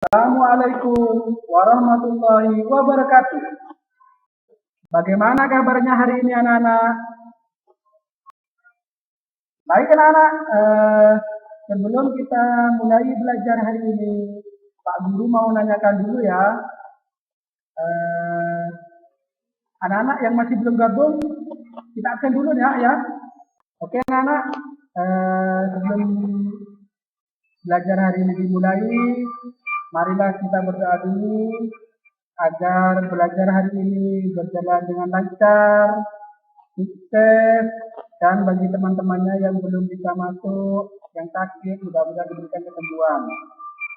Assalamualaikum warahmatullahi wabarakatuh. Bagaimana kabarnya hari ini anak-anak? Baik anak-anak, sebelum kita mulai belajar hari ini, Pak Guru mau nanyakan dulu ya. Eh, Anak-anak yang masih belum gabung, kita absen dulu ya. Oke anak-anak, sebelum belajar hari ini dimulai, marilah kita berdoa dulu agar belajar hari ini berjalan dengan lancar, sukses, dan bagi teman-temannya yang belum bisa masuk, yang sakit, mudah-mudahan diberikan kesembuhan.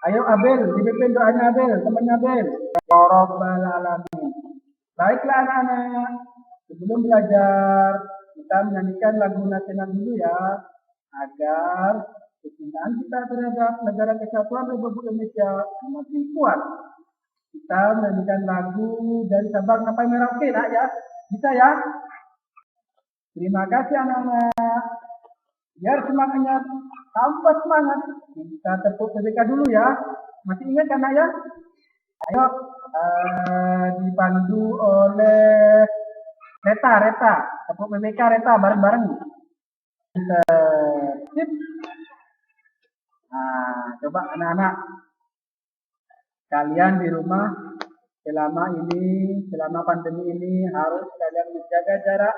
Ayo Abel, dipimpin doanya Abel, temannya Abel. Ya Rabbal Alamin. Baiklah anak-anak, sebelum belajar, kita menyanyikan lagu nasional dulu ya, agar kecintaan kita terhadap negara kesatuan Republik Indonesia semakin kuat. Kita menyanyikan lagu dari Sabang sampai Merauke nak ya, bisa ya? Terima kasih anak-anak. Biar semangatnya tambah semangat, kita tepuk PBK dulu ya. Masih ingat kan ya? Ayo, dibantu oleh Reta, tepuk PBK Reta bareng-bareng. Sip. Nah, coba anak-anak, kalian di rumah selama pandemi ini harus kalian menjaga jarak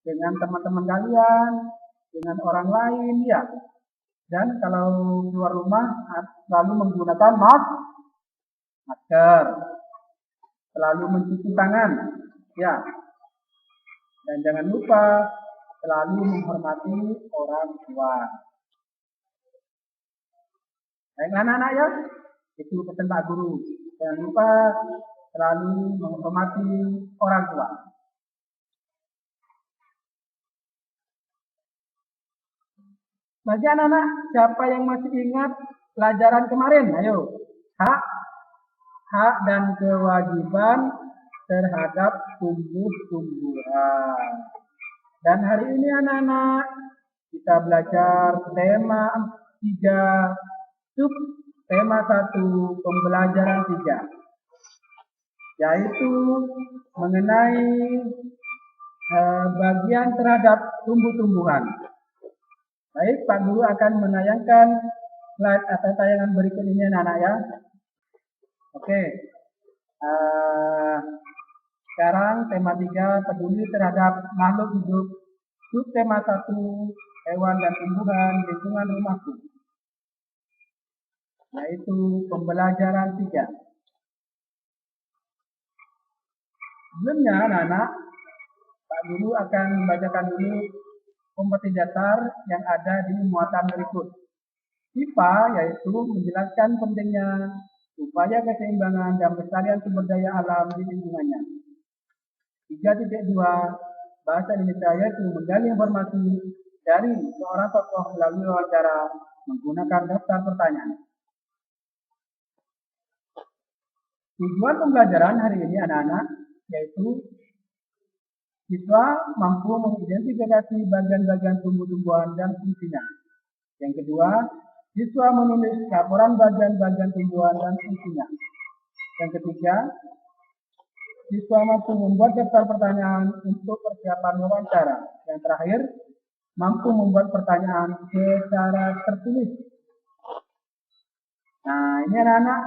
dengan teman-teman kalian, dengan orang lain ya. Dan kalau keluar rumah selalu menggunakan masker, selalu mencuci tangan ya. Dan jangan lupa selalu menghormati orang tua. Baik anak-anak ya, itu pesan Pak Guru. Jangan lupa selalu menghormati orang tua. Bagi anak-anak, siapa yang masih ingat pelajaran kemarin? Ayo, hak dan kewajiban terhadap tumbuh-tumbuhan. Dan hari ini anak-anak, kita belajar tema 3, tema 1, pembelajaran 3. Yaitu mengenai bagian terhadap tumbuh-tumbuhan. Baik, Pak Guru akan menayangkan slide atau tayangan berikut ini anak-anak ya. Oke. Sekarang tema 3, peduli terhadap makhluk hidup. Tema 1, hewan dan tumbuhan lingkungan rumahku. Yaitu pembelajaran 3. Sebelumnya anak-anak, Pak Guru akan membacakan dulu kompetisi dasar yang ada di muatan berikut. IPA yaitu menjelaskan pentingnya upaya keseimbangan dan pelestarian sumber daya alam di lingkungannya. 3.2 bahasa Indonesia yaitu menggali informasi dari seorang tokoh melalui wawancara menggunakan daftar pertanyaan. Tujuan pembelajaran hari ini anak-anak yaitu siswa mampu mengidentifikasi bagian-bagian tumbuh-tumbuhan dan fungsinya. Yang kedua, siswa menulis laporan bagian-bagian tumbuhan dan fungsinya. Yang ketiga, siswa mampu membuat daftar pertanyaan untuk persiapan wawancara. Yang terakhir, mampu membuat pertanyaan secara tertulis. Nah, ini anak-anak,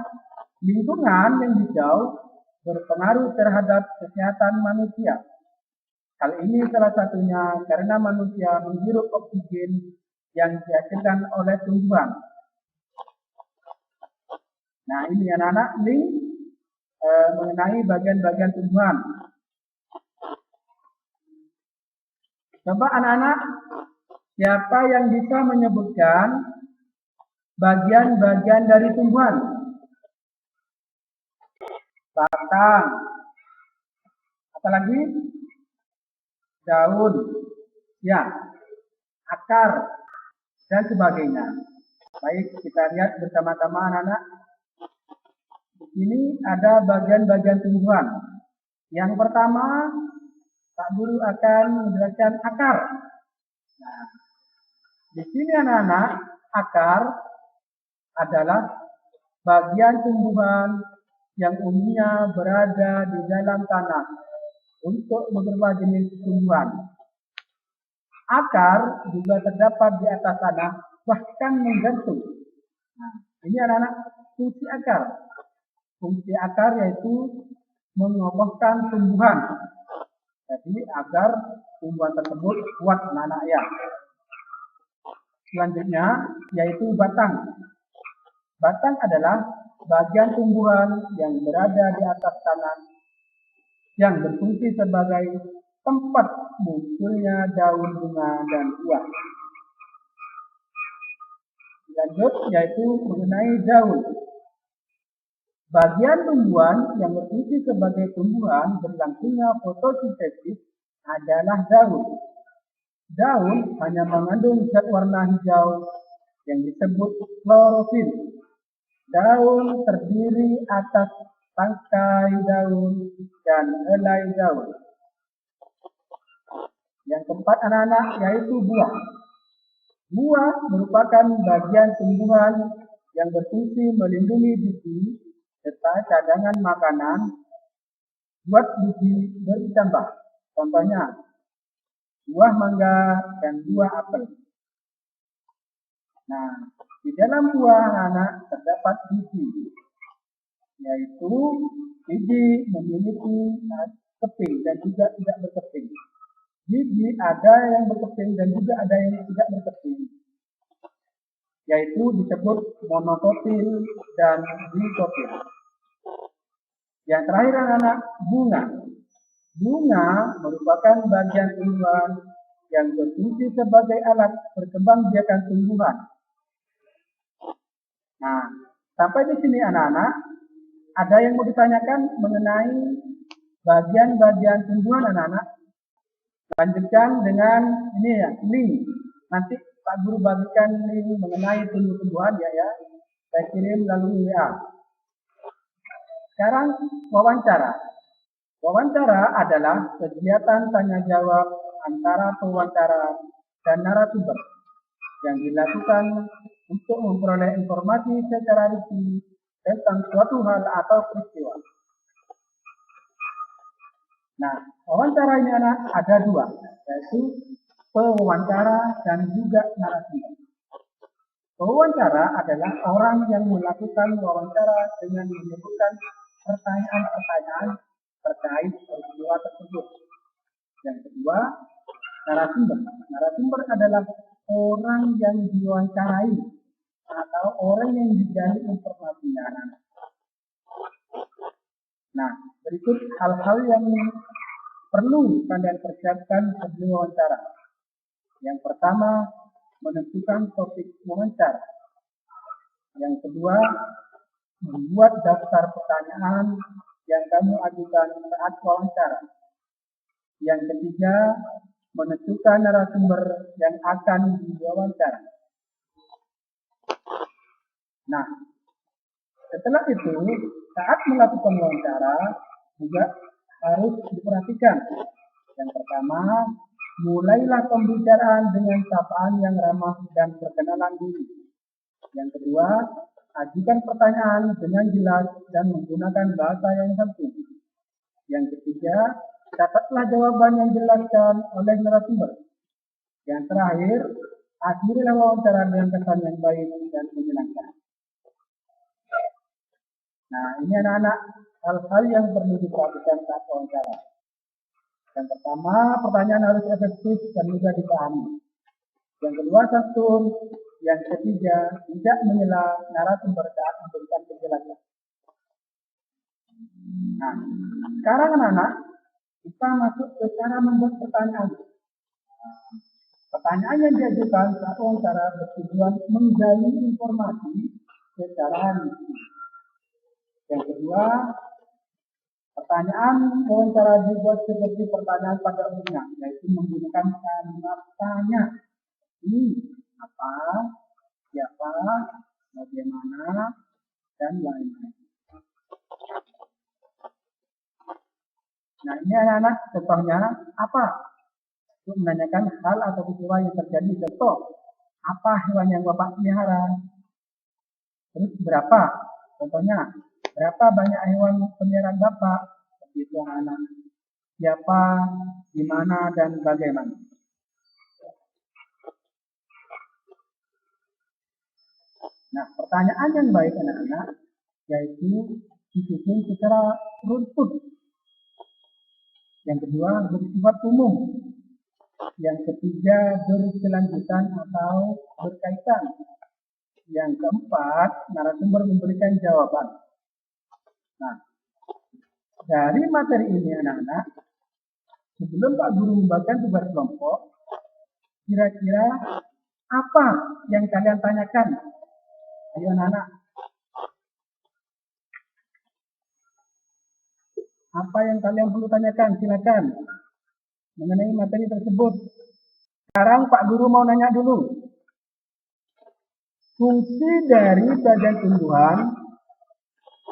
lingkungan yang hijau berpengaruh terhadap kesehatan manusia. Hal ini salah satunya karena manusia menghirup oksigen yang dihasilkan oleh tumbuhan. Nah, ini anak-anak link mengenai bagian-bagian tumbuhan. Coba anak-anak, siapa yang bisa menyebutkan bagian-bagian dari tumbuhan? Batang. Apalagi? Daun. Ya. Akar. Dan sebagainya. Baik, kita lihat bersama-sama anak-anak. Di sini ada bagian-bagian tumbuhan. Yang pertama, Pak Guru akan menjelaskan akar. Nah, di sini anak-anak, akar adalah bagian tumbuhan yang umumnya berada di dalam tanah untuk beberapa jenis tumbuhan. Akar juga terdapat di atas tanah, bahkan menggantung. Nah, ini anak-anak fungsi akar. Fungsi akar yaitu mengokohkan tumbuhan. Jadi agar tumbuhan tersebut kuat anak-anak ya. Selanjutnya yaitu batang. Batang adalah bagian tumbuhan yang berada di atas tanah yang berfungsi sebagai tempat munculnya daun, bunga, dan buah. Lanjut yaitu mengenai daun. Bagian tumbuhan yang berfungsi sebagai tumbuhan berlangsungnya fotosintesis adalah daun. Daun hanya mengandung zat warna hijau yang disebut klorofil. Daun terdiri atas tangkai daun dan helai daun. Yang keempat anak-anak yaitu buah. Buah merupakan bagian tumbuhan yang berfungsi melindungi biji serta cadangan makanan buat biji bertambah. Contohnya buah mangga dan buah apel. Nah, di dalam buah anak terdapat biji, yaitu biji memiliki keping dan juga tidak berkeping. Biji ada yang berkeping dan juga ada yang tidak berkeping, yaitu disebut monokopil dan dikopil. Yang terakhir anak-anak, bunga. Bunga merupakan bagian tumbuhan yang berfungsi sebagai alat perkembangbiakan tumbuhan. Nah, sampai di sini anak-anak, ada yang mau ditanyakan mengenai bagian-bagian tumbuhan anak-anak? Lanjutkan dengan ini ya, link. Nanti Pak Guru bagikan link mengenai tumbuh-tumbuhan ya. Saya kirim lalu WA. Sekarang wawancara. Wawancara adalah kegiatan tanya jawab antara pewawancara dan narasumber yang dilakukan untuk memperoleh informasi secara rinci tentang suatu hal atau peristiwa. Nah, wawancara ini anak ada dua, yaitu pewawancara dan juga narasumber. Pewawancara adalah orang yang melakukan wawancara dengan menyebutkan pertanyaan-pertanyaan terkait peristiwa tersebut. Yang kedua, narasumber. Narasumber adalah orang yang diwawancarai atau orang yang digali informasinya. Nah, berikut hal-hal yang perlu kalian persiapkan sebelum wawancara. Yang pertama, menentukan topik wawancara. Yang kedua, membuat daftar pertanyaan yang kamu ajukan saat wawancara. Yang ketiga, menentukan narasumber yang akan diwawancara. Nah, setelah itu, saat melakukan wawancara juga harus diperhatikan. Yang pertama, mulailah pembicaraan dengan sapaan yang ramah dan perkenalan diri. Yang kedua, ajukan pertanyaan dengan jelas dan menggunakan bahasa yang santun. Yang ketiga, catatlah jawaban yang dijelaskan oleh narasumber. Yang terakhir, akhirilah wawancara dengan kesan yang baik dan menyenangkan. Nah, ini anak-anak hal-hal yang perlu diperhatikan saat wawancara. Yang pertama, pertanyaan harus efektif dan mudah dipahami. Yang kedua, santun. Yang ketiga, tidak menyela narasumber saat memberikan penjelasan. Nah, sekarang anak-anak, kita masuk ke cara membuat pertanyaan. Pertanyaan yang diajukan saat wawancara bertujuan menggali informasi secara rinci. Yang kedua, pertanyaan wawancara dibuat seperti pertanyaan pada umumnya, yaitu menggunakan kalimat tanya. Ini apa, siapa, bagaimana, dan lain-lain. Nah, ini anak-anak contohnya apa? Untuk menanyakan hal atau peristiwa yang terjadi. Contoh, apa hewan yang Bapak pelihara? Terus berapa Contohnya, berapa banyak hewan peliharaan Bapak? Seperti itu anak-anak. Siapa, di mana, dan bagaimana. Nah, pertanyaan yang baik anak-anak, yaitu disusun secara runtut. Yang kedua, bersifat umum. Yang ketiga, berkelanjutan atau berkaitan. Yang keempat, narasumber memberikan jawaban. Nah, dari materi ini anak-anak, sebelum Pak Guru membagikan tugas kelompok, kira-kira apa yang kalian tanyakan? Ayo anak-anak. Apa yang kalian perlu tanyakan? Silakan. Mengenai materi tersebut. Sekarang Pak Guru mau nanya dulu. Fungsi dari bagian tumbuhan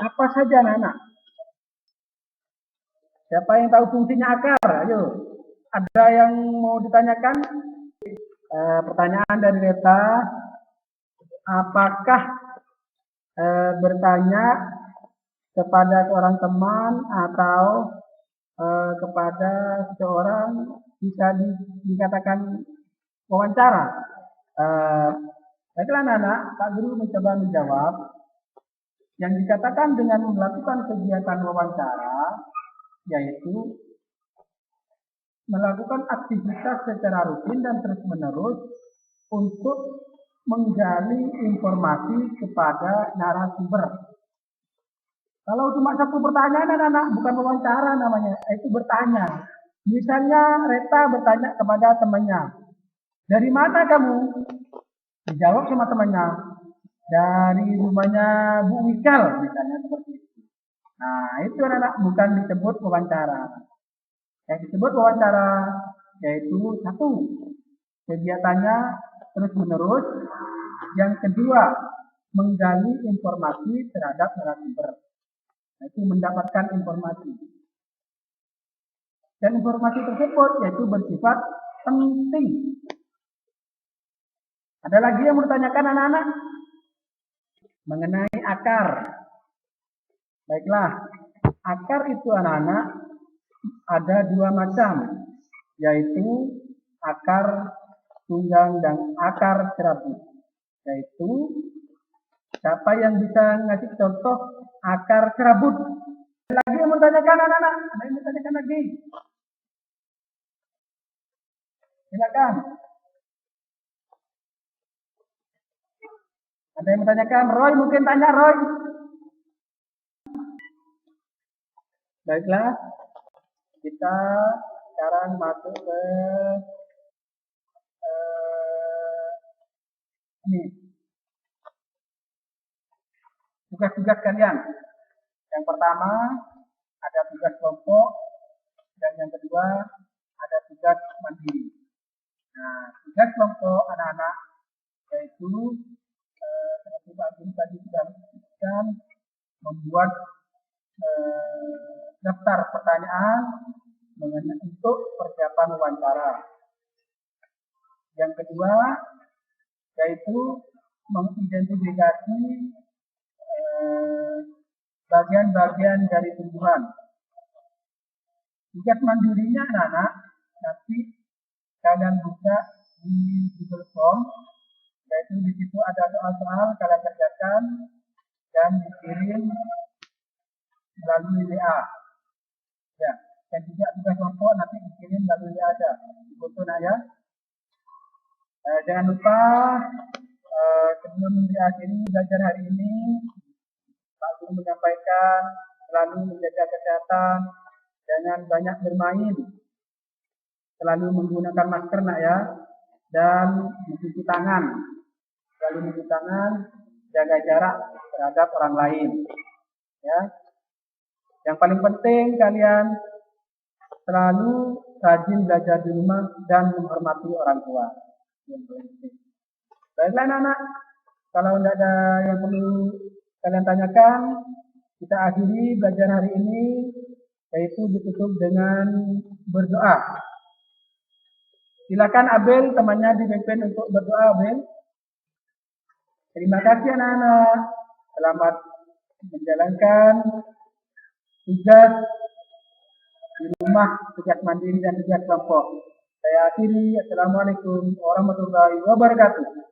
apa saja anak-anak? Siapa yang tahu fungsinya akar? Ayo. Ada yang mau ditanyakan? Pertanyaan dari Reta. Apakah bertanya kepada seorang teman atau kepada seseorang bisa dikatakan wawancara? Baiklah anak-anak, Pak Guru mencoba menjawab. Yang dikatakan dengan melakukan kegiatan wawancara, yaitu melakukan aktivitas secara rutin dan terus-menerus untuk menggali informasi kepada narasumber. Kalau cuma satu pertanyaan anak-anak, bukan wawancara namanya, itu bertanya. Misalnya Reta bertanya kepada temannya, dari mana kamu? Dijawab sama temannya, dari rumahnya Bu Wikal, misalnya seperti itu. Nah, itu anak-anak bukan disebut wawancara. Yang disebut wawancara yaitu satu, kegiatannya terus-menerus. Yang kedua, menggali informasi terhadap narasumber. Yaitu mendapatkan informasi. Dan informasi tersebut yaitu bersifat penting. Ada lagi yang mau ditanyakan anak-anak? Mengenai akar. Baiklah, akar itu anak-anak ada dua macam, yaitu akar tunggang dan akar cerabut. Yaitu, siapa yang bisa ngasih contoh akar cerabut? Ada lagi yang mau ditanyakan anak-anak? Ada yang mau ditanyakan lagi? Silakan. Ada yang bertanyakan? Roy, mungkin tanya Roy. Baiklah, kita sekarang masuk ke ini. Tugas-tugas kalian. Yang pertama, ada tugas kelompok. Dan yang kedua, ada tugas mandiri. Nah, tugas kelompok anak-anak yaitu seperti Pak Guru tadi sudah menyebutkan, membuat daftar pertanyaan mengenai untuk persiapan wawancara. Yang kedua yaitu mengidentifikasi bagian-bagian dari tumbuhan. Tugas mandirinya anak-anak nanti kalian buka di Google Form, yaitu di situ ada soal-soal kalian kerjakan dan dikirim melalui WA. Ya, dan juga tugas kelompok nanti dikirim melalui WA aja. Foto ya. Jangan lupa sebelum diakhiri belajar hari ini, Pak Guru menyampaikan selalu menjaga kesehatan, jangan banyak bermain, selalu menggunakan masker nak ya, dan mencuci tangan, selalu mencuci tangan, jaga jarak terhadap orang lain. Ya, yang paling penting kalian selalu rajin belajar di rumah dan menghormati orang tua. Yang paling penting. Baiklah anak-anak, kalau tidak ada yang perlu kalian tanyakan, kita akhiri belajar hari ini, yaitu ditutup dengan berdoa. Silakan Abel, temannya dipimpin untuk berdoa Abel. Terima kasih anak-anak. Selamat menjalankan tugas di rumah, tugas mandiri dan tugas kelompok. Saya akhiri. Assalamualaikum warahmatullahi wabarakatuh.